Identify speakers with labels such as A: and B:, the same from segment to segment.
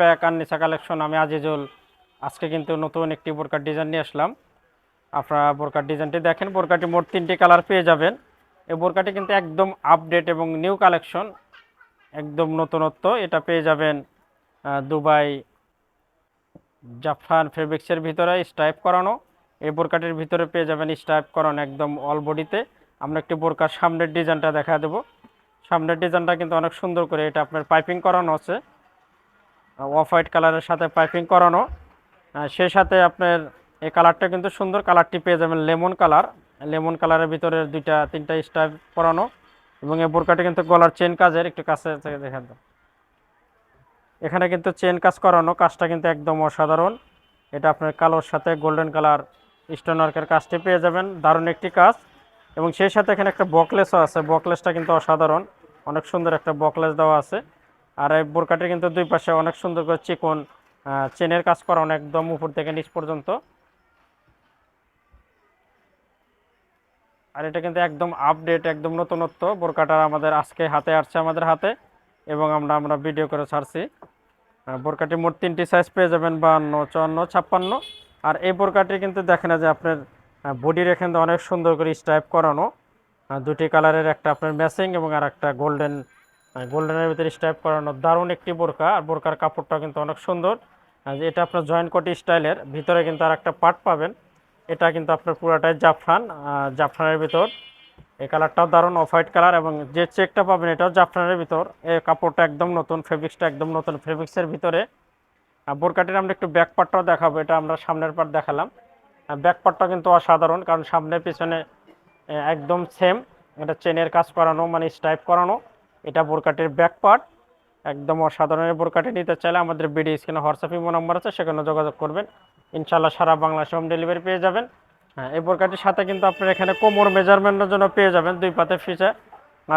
A: Pack আর নিসা collection, আমি আজিজুল। আজকে কিন্তু নতুন একটি বোরকার ডিজাইন নিয়ে আসলাম। আপনারা বোরকার ডিজাইনটি দেখেন। বোরকাটি মোট 3টি কালার পেয়ে যাবেন। এই বোরকাটি কিন্তু একদম আপডেট এবং নিউ কালেকশন, একদম নতুনত্ব। এটা পেয়ে যাবেন দুবাই জাফরান ফেব্রিক্সের ভিতরে স্ট্রাইপ করানো। এই বোরকাটির ভিতরে পেয়ে যাবেন স্ট্রাইপ করানো একদম অল বডিতে। আমরা একটি বোরকার সামনের ডিজাইনটা দেখা দেবো। সামনের ডিজাইনটা কিন্তু অনেক সুন্দর করে, এটা আপনার পাইপিং করানো আছে, অফ হোয়াইট কালারের সাথে পাইপিং করানো। সেই সাথে আপনার এই কালারটা কিন্তু সুন্দর, কালারটি পেয়ে যাবেন লেমন কালার। লেমন কালারের ভিতরে 2-3টা স্ট্রাইপ করানো। এবং এই বোরকাটি কিন্তু গলার চেন কাজের, একটু কাছে থেকে দেখা দাও, এখানে কিন্তু চেন কাজ করানো। কাজটা কিন্তু একদম অসাধারণ। এটা আপনার কালোর সাথে গোল্ডেন কালার স্টোন ওয়ার্কের কাজটি পেয়ে যাবেন, দারুণ একটি কাজ। এবং সেই সাথে এখানে একটা বকলেসও আছে। বকলেসটা কিন্তু অসাধারণ, অনেক সুন্দর একটা বকলেস দেওয়া আছে। আর এই বোরকাটির কিন্তু দুই পাশে অনেক সুন্দর করে চিকন চেনের কাজ করানো একদম উপর থেকে নিচ পর্যন্ত। আর এটা কিন্তু একদম আপডেট, একদম নতুনত্ব। বোরকাটা আমাদের আজকে হাতে আসছে আমাদের হাতে, এবং আমরা ভিডিও করে ছাড়ছি। বোরকাটি মোট 3টি সাইজ পেয়ে যাবেন, 52, 54, 56। আর এই বোরকাটি কিন্তু দেখেন যে আপনার বডির এখানে অনেক সুন্দর করে স্ট্রাইপ করানো, দুটি কালারের, একটা আপনার ম্যাচিং এবং আর একটা গোল্ডেনের ভিতরে স্ট্রাইপ করানো। দারুণ একটি বোরকা। আর বোরকার কাপড়টা কিন্তু অনেক সুন্দর। এটা আপনার জয়েন্ট কোটি স্টাইলের ভিতরে কিন্তু আর একটা পার্ট পাবেন। এটা কিন্তু আপনার পুরাটাই জাফরান, জাফরানের ভিতর। এই কালারটাও দারুণ, অফ হোয়াইট কালার। এবং যে চেকটা পাবেন এটাও জাফরানের ভিতর। এই কাপড়টা একদম নতুন, ফেব্রিক্সটা একদম নতুন ফেব্রিক্সের ভিতরে। বোরকাটির আমরা একটু ব্যাক পার্টটাও দেখাবো। এটা আমরা সামনের পার্ট দেখালাম, ব্যাক পার্টটা কিন্তু অসাধারণ, কারণ সামনে পিছনে একদম সেম। এটা চেনের কাজ করানো, মানে স্টাইপ করানো। এটা বোরকাটির ব্যাক পার্ট, একদম অসাধারণ। বোরকাটি নিতে চাইলে আমাদের বিডি স্ক্রিনে হোয়াটসঅ্যাপ ইমো নাম্বার আছে, সেখানে যোগাযোগ করবেন। ইনশাল্লাহ সারা বাংলাদেশে হোম ডেলিভারি পেয়ে যাবেন। হ্যাঁ, এই বোরকাটির সাথে কিন্তু আপনার এখানে কোমর মেজারমেন্টের জন্য পেয়ে যাবেন 2 পাতে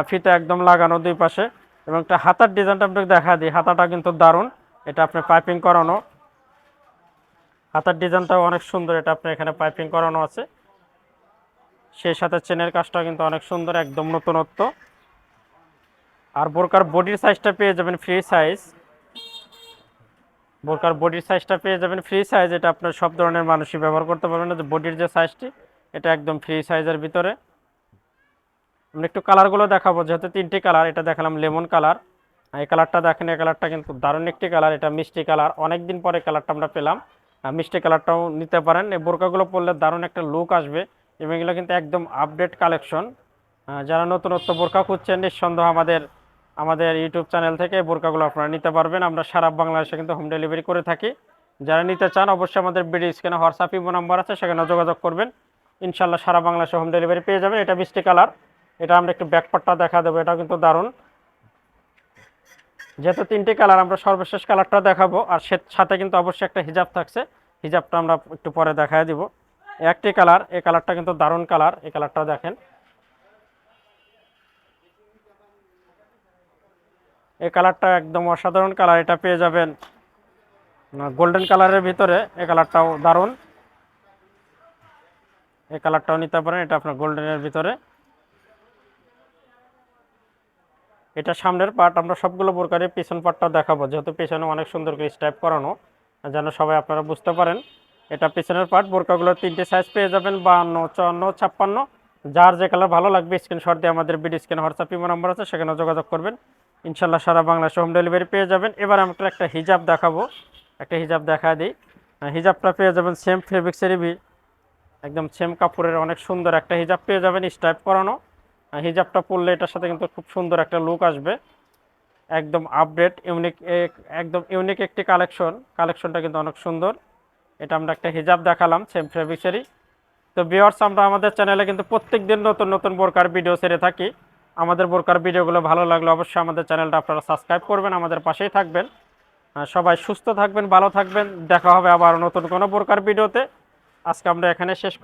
A: ফিতে একদম লাগানো 2 পাশে। এবং একটা হাতার ডিজাইনটা আপনাকে দেখা দিই। হাতাটা কিন্তু দারুণ, এটা আপনার পাইপিং করানো। হাতার ডিজাইনটাও অনেক সুন্দর, এটা আপনার এখানে পাইপিং করানো আছে। সেই সাথে চেনের কাজটা কিন্তু অনেক সুন্দর, একদম নতুনত্ব। আর বোরকার বডির সাইজটা পেয়ে যাবেন ফ্রি সাইজ। বোরকার বডির সাইজটা পেয়ে যাবেন ফ্রি সাইজ। এটা আপনার সব ধরনের মানুষই ব্যবহার করতে পারবেন না, যে বডির যে সাইজটি, এটা একদম ফ্রি সাইজের ভিতরে। আমরা একটু কালারগুলো দেখাবো, যেহেতু 3টি কালার। এটা দেখালাম লেমন কালার, এই কালারটা দেখেন। এই কালারটা কিন্তু দারুণ একটি কালার, এটা মিষ্টি কালার। অনেকদিন পরে কালারটা আমরা পেলাম। মিষ্টি কালারটাও নিতে পারেন। এই বোরকাগুলো পরলে দারুণ একটা লুক আসবে। এবং এগুলো কিন্তু একদম আপডেট কালেকশন। যারা নতুনত্ব বোরকা খুঁজছেন, নিঃসন্দেহ আমাদের আমাদের ইউটিউব চ্যানেল থেকে বোরকাগুলো আপনারা নিতে পারবেন। আমরা সারা বাংলাদেশে কিন্তু হোম ডেলিভারি করে থাকি। যারা নিতে চান অবশ্যই আমাদের বিডি স্ক্রিনে হোয়াটসঅ্যাপ ইমো নাম্বার আছে, সেখানে যোগাযোগ করবেন। ইনশাল্লাহ সারা বাংলাদেশে হোম ডেলিভারি পেয়ে যাবেন। এটা মিষ্টি কালার। এটা আমরা একটু ব্যাকপার্টটা দেখা দেবো, এটাও কিন্তু দারুণ। যেহেতু 3টি কালার, আমরা সর্বশেষ কালারটা দেখাবো। আর সাথে কিন্তু অবশ্যই একটা হিজাব থাকছে, হিজাবটা আমরা একটু পরে দেখায় দিব। একটি কালার, এই কালারটা কিন্তু দারুণ কালার। এই কালারটাও দেখেন, এই কালারটা একদম অসাধারণ কালার। এটা পেয়ে যাবেন গোল্ডেন কালারের ভিতরে। এই কালারটাও দারুণ, এই কালারটাও নিতে পারেন। এটা আপনার গোল্ডেনের ভিতরে। এটা সামনের পার্ট। আমরা সবগুলো বোরকারের পিছন পার্টটাও দেখাবো, যেহেতু পিছনে অনেক সুন্দর করে স্টাইপ করানো, যেন সবাই আপনারা বুঝতে পারেন। এটা পিছনের পার্ট। বোরকাগুলোর 3টে সাইজ পেয়ে যাবেন, 52, 54, 56। যার যে কালার ভালো লাগবে স্ক্রিনশট দিয়ে আমাদের বিডি স্ক্রিনে হোয়াটসঅ্যাপ ইমো নাম্বার আছে, সেখানে যোগাযোগ করবেন। ইনশাল্লাহ সারা বাংলাদেশে হোম ডেলিভারি পেয়ে যাবেন। এবার আমরা একটা হিজাব দেখাবো, একটা হিজাব দেখা দিই। হিজাবটা পেয়ে যাবেন সেম ফেব্রিক্সেরই, একদম সেম কাপড়ের অনেক সুন্দর একটা হিজাব পেয়ে যাবেন, স্টাইপ করানো। হিজাবটা পরলে এটার সাথে কিন্তু খুব সুন্দর একটা লুক আসবে, একদম আপডেট ইউনিক, একদম ইউনিক একটি কালেকশনটা কিন্তু অনেক সুন্দর। এটা আমরা একটা হিজাব দেখালাম সেম ফেব্রিক্সেরই। তো ভিউয়ার্স, আমরা আমাদের চ্যানেলে কিন্তু প্রত্যেকদিন নতুন নতুন বোরকার ভিডিও ছেড়ে থাকি। আমাদের বোরকার ভিডিওগুলো ভালো লাগলে অবশ্যই আমাদের চ্যানেলটা আপনারা সাবস্ক্রাইব করবেন, আমাদের পাশেই থাকবেন। সবাই সুস্থ থাকবেন, ভালো থাকবেন। দেখা হবে আবার নতুন কোনো বোরকার ভিডিওতে। আজকে আমরা এখানে শেষ করব।